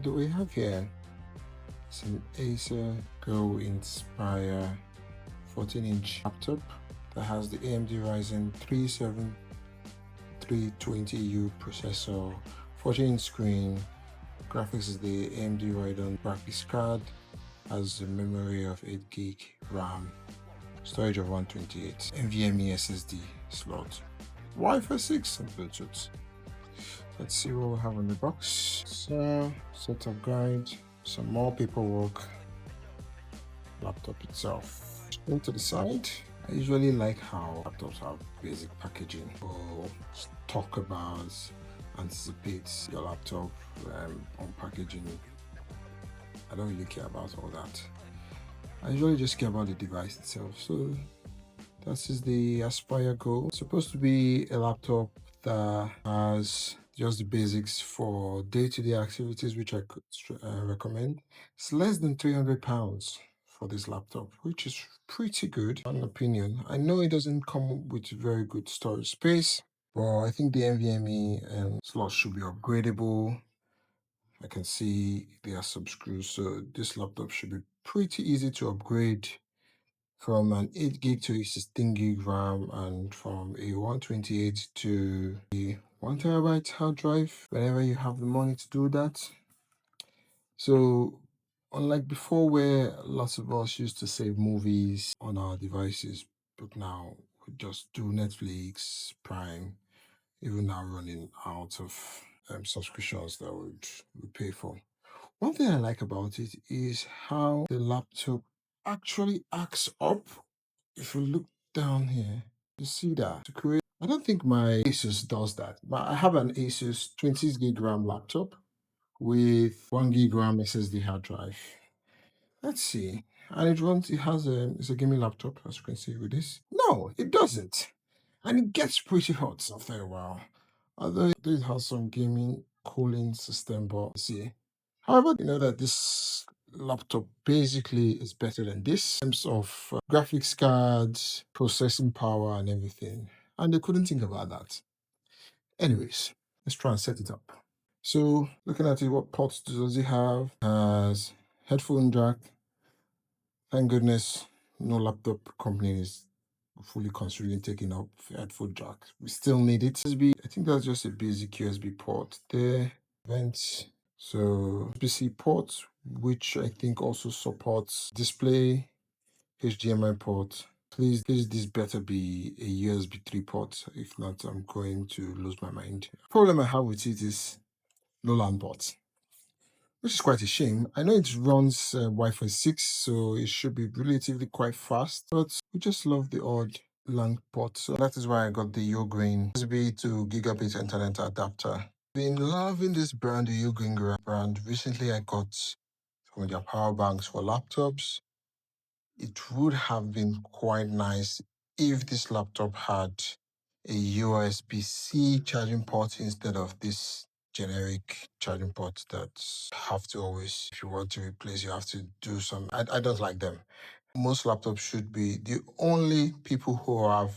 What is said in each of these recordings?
do we have here? It's an Acer Go Inspire 14-inch laptop that has the AMD Ryzen 37320U processor, 14-inch screen, graphics is the AMD Radeon graphics card, has a memory of 8 gig RAM, storage of 128, NVMe SSD slot, Wi-Fi 6 and Bluetooth. Let's see what we have in the box. So, setup guide, some more paperwork, laptop itself. Into the side, I usually like how laptops have basic packaging. Or talk about, anticipate your laptop on packaging. I don't really care about all that. I usually just care about the device itself. So this is the Aspire Go. It's supposed to be a laptop that has just the basics for day-to-day activities, which I could recommend. It's less than £300 for this laptop, which is pretty good, in my opinion. I know it doesn't come with very good storage space, but I think the NVMe slot should be upgradable. I can see there are some screws, so this laptop should be pretty easy to upgrade from an 8 gig to a 16 gig RAM, and from a 128 to a 1 terabyte hard drive whenever you have the money to do that. So unlike before, where lots of us used to save movies on our devices, but now we just do Netflix, Prime, even now running out of subscriptions that we pay for. One thing I like about it is how the laptop actually acts up. If you look down here, you see that to create. I don't think my Asus does that, but I have an Asus 20 gig RAM laptop with 1 gig RAM SSD hard drive. Let's see. And it has it's a gaming laptop, as you can see with this. No, it doesn't. And it gets pretty hot after a while. Although it has some gaming cooling system, but see. However, you know that this laptop basically is better than this in terms of graphics cards, processing power, and everything. And they couldn't think about that. Anyways, let's try and set it up. So, looking at it, what ports does it have? It has headphone jack. Thank goodness no laptop company is fully considering taking up headphone jack. We still need it. USB, I think that's just a basic USB port there. Vents. So USB-C port, which I think also supports display, HDMI port. Please, this better be a USB 3 port. If not, I'm going to lose my mind. Problem I have with it is no LAN port, which is quite a shame. I know it runs Wi-Fi 6, so it should be relatively quite fast, but we just love the odd LAN port. So that is why I got the Ugreen USB to gigabit internet adapter. Been loving this brand, the Ugreen brand. Recently, I got some of their power banks for laptops. It would have been quite nice if this laptop had a USB-C charging port instead of this generic charging port that have to always, if you want to replace, you have to do some. I don't like them. Most laptops should be the only people who have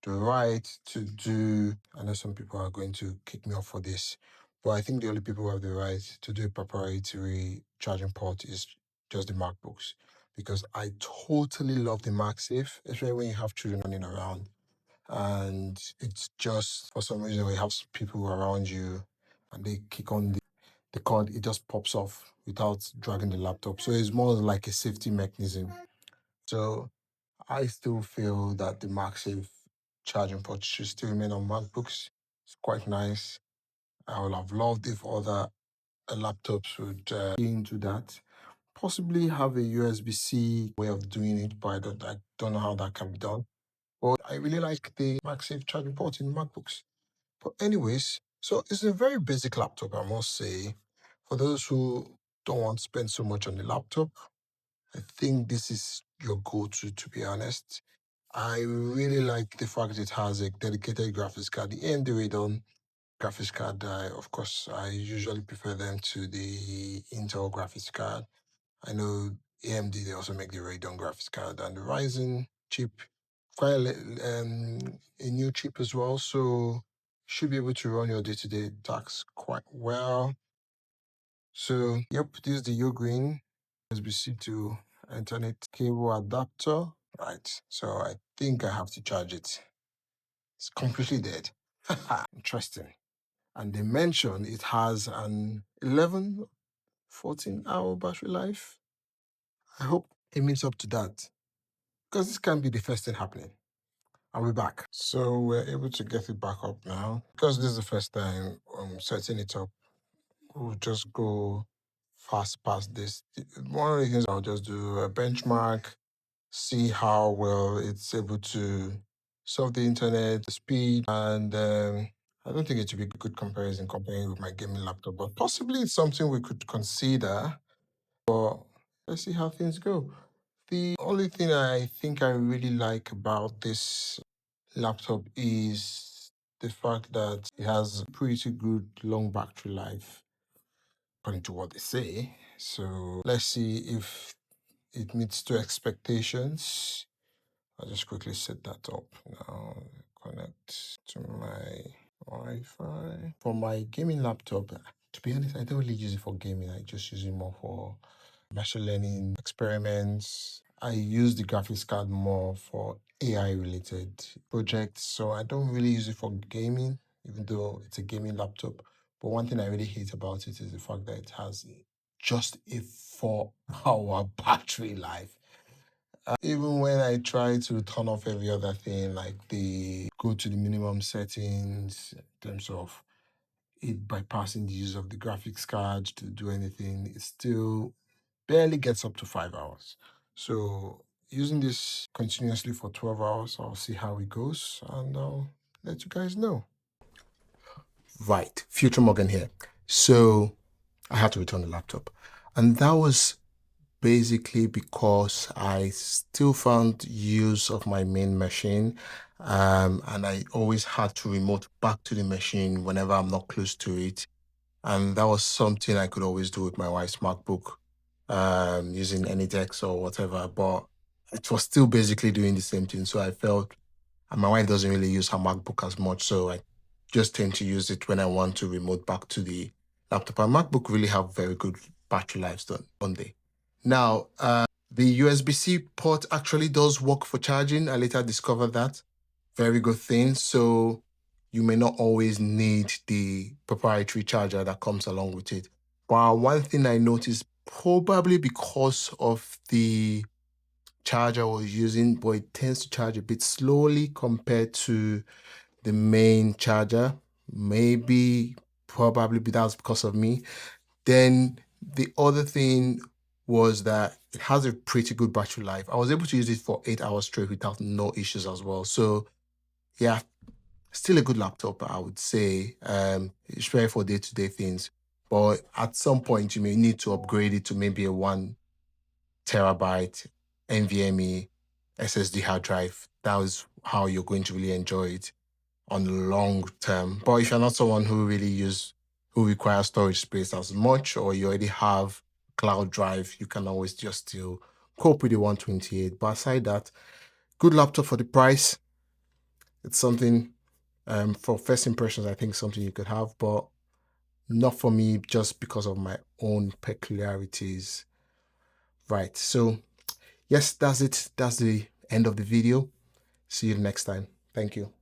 the right to do. I know some people are going to kick me off for this, but I think the only people who have the right to do a proprietary charging port is just the MacBooks, because I totally love the MagSafe, especially when you have children running around and it's just for some reason we have people around you and they kick on the cord, it just pops off without dragging the laptop. So it's more like a safety mechanism. So I still feel that the MagSafe charging port should still remain on MacBooks. It's quite nice. I would have loved if other laptops would key into that. Possibly have a USB-C way of doing it, but I don't know how that can be done. But I really like the MagSafe charging port in MacBooks. But anyways, so it's a very basic laptop, I must say. For those who don't want to spend so much on the laptop, I think this is your go-to, to be honest. I really like the fact it has a dedicated graphics card, the AMD Radeon graphics card. Of course, I usually prefer them to the Intel graphics card. I know AMD, they also make the Radeon graphics card, and the Ryzen chip, quite a new chip as well. So should be able to run your day-to-day tasks quite well. So, yep, this is the U green USB-C to Ethernet cable adapter. Right. So I think I have to charge it. It's completely dead. Interesting. And they mention it has an 11, 14-hour battery life. I hope it meets up to that, because this can't be the first thing happening. And we're back. So we're able to get it back up now. Because this is the first time setting it up, we'll just go fast past this. One of the things I'll just do a benchmark, see how well it's able to surf the internet, the speed, and I don't think it would be a good comparison comparing with my gaming laptop, but possibly it's something we could consider. But let's see how things go. The only thing I think I really like about this laptop is the fact that it has pretty good long battery life, according to what they say. So let's see if it meets to expectations. I'll just quickly set that up now. Connect to my Wi-Fi. For my gaming laptop, to be honest, I don't really use it for gaming. I just use it more for machine learning experiments. I use the graphics card more for AI related projects. So I don't really use it for gaming, even though it's a gaming laptop. But one thing I really hate about it is the fact that it has just a 4-hour battery life. Even when I try to turn off every other thing, like go to the minimum settings in terms of it bypassing the use of the graphics card to do anything, it still barely gets up to 5 hours. So using this continuously for 12 hours, I'll see how it goes and I'll let you guys know. Right, Future Morgan here. So I had to return the laptop. And that was basically because I still found use of my main machine, and I always had to remote back to the machine whenever I'm not close to it. And that was something I could always do with my wife's MacBook, using AnyDex or whatever, but it was still basically doing the same thing. So I felt, and my wife doesn't really use her MacBook as much, so I just tend to use it when I want to remote back to the laptop. And MacBook really have very good battery lives, don't they? Now, the USB-C port actually does work for charging. I later discovered that. Very good thing. So you may not always need the proprietary charger that comes along with it. But one thing I noticed, probably because of the charger I was using, but it tends to charge a bit slowly compared to the main charger. Maybe, probably that's because of me. Then the other thing was that it has a pretty good battery life. I was able to use it for 8 hours straight without no issues as well. So yeah, still a good laptop, I would say. It's very for day-to-day things. But at some point, you may need to upgrade it to maybe a 1 terabyte NVMe SSD hard drive. That is how you're going to really enjoy it on the long term. But if you're not someone who requires storage space as much, or you already have cloud drive, you can always just still cope with the 128. But aside that, good laptop for the price. It's something, for first impressions, I think something you could have, but not for me just because of my own peculiarities. Right. So yes, that's it. That's the end of the video. See you next time. Thank you.